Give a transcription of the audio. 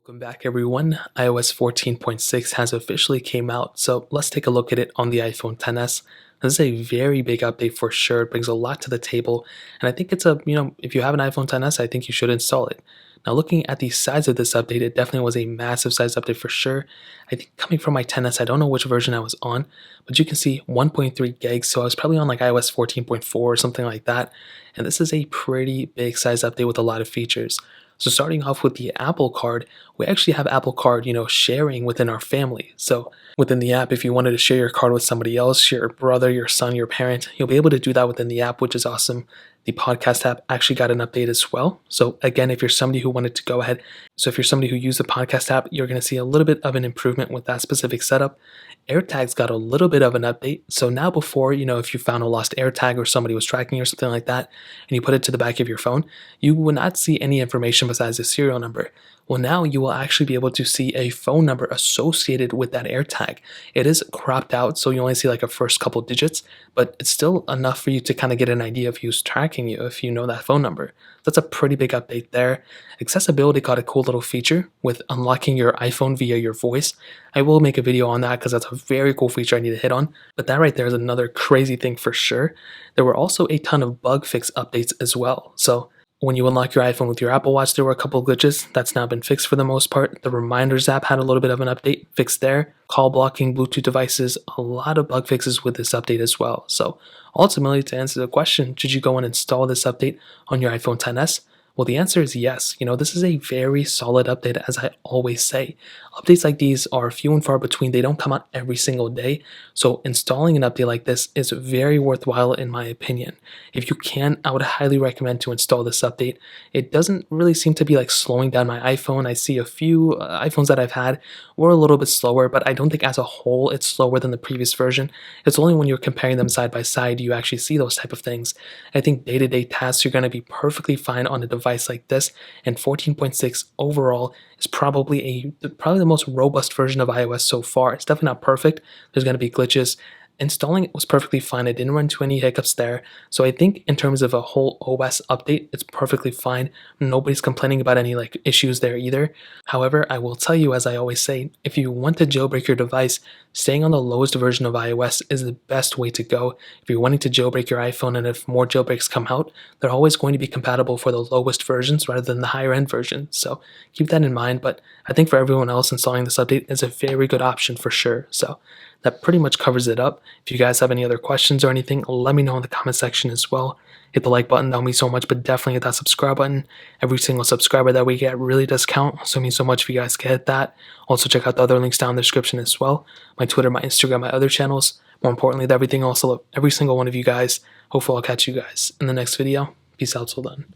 Welcome back everyone. iOS 14.6 has officially came out, so let's take a look at it on the iPhone XS. This is a very big update for sure. It brings a lot to the table, and I think it's if you have an iPhone XS, I think you should install it. Now looking at the size of this update, it definitely was a massive size update for sure. I think coming from my XS, I don't know which version I was on, but you can see 1.3 gigs, so I was probably on like iOS 14.4 or something like that. And this is a pretty big size update with a lot of features. So starting off with the Apple Card, we actually have Apple Card, sharing within our family. So within the app, if you wanted to share your card with somebody else, your brother, your son, your parent, you'll be able to do that within the app, which is awesome. The podcast app actually got an update as well. So again, if you're somebody who wanted to go ahead, so if you're somebody who used the podcast app, you're going to see a little bit of an improvement with that specific setup. AirTags got a little bit of an update. So now before, if you found a lost AirTag or somebody was tracking or something like that, and you put it to the back of your phone, you would not see any information besides the serial number. Well, now you will actually be able to see a phone number associated with that AirTag. It is cropped out, so you only see like a first couple digits, but it's still enough for you to kind of get an idea of who's tracking you if you know that phone number. That's a pretty big update there. Accessibility got a cool little feature with unlocking your iPhone via your voice. I will make a video on that because that's a very cool feature I need to hit on. But that right there is another crazy thing for sure. There were also a ton of bug fix updates as well. So when you unlock your iPhone with your Apple Watch, there were a couple of glitches. That's now been fixed for the most part. The Reminders app had a little bit of an update fixed there. Call blocking, Bluetooth devices, a lot of bug fixes with this update as well. So ultimately, to answer the question, should you go and install this update on your iPhone XS? Well, the answer is yes. This is a very solid update, as I always say. Updates like these are few and far between. They don't come out every single day. So installing an update like this is very worthwhile in my opinion. If you can, I would highly recommend to install this update. It doesn't really seem to be like slowing down my iPhone. I see a few iPhones that I've had were a little bit slower, but I don't think as a whole it's slower than the previous version. It's only when you're comparing them side by side you actually see those type of things. I think day-to-day tasks are going to be perfectly fine on a device like this, and 14.6 overall is probably the most robust version of iOS so far. It's definitely not perfect. There's going to be glitches. Installing it was perfectly fine. I didn't run into any hiccups there. So I think in terms of a whole OS update, it's perfectly fine. Nobody's complaining about any issues there either. However, I will tell you, as I always say, if you want to jailbreak your device, staying on the lowest version of iOS is the best way to go. If you're wanting to jailbreak your iPhone, and if more jailbreaks come out, they're always going to be compatible for the lowest versions rather than the higher end versions. So keep that in mind. But I think for everyone else, installing this update is a very good option for sure. So that pretty much covers it up. If you guys have any other questions or anything, let me know in the comment section as well. Hit the like button, that would mean so much, but definitely hit that subscribe button. Every single subscriber that we get really does count, so it means so much if you guys can hit that. Also check out the other links down in the description as well. My Twitter, my Instagram, my other channels. More importantly, everything else, I love every single one of you guys. Hopefully I'll catch you guys in the next video. Peace out till then.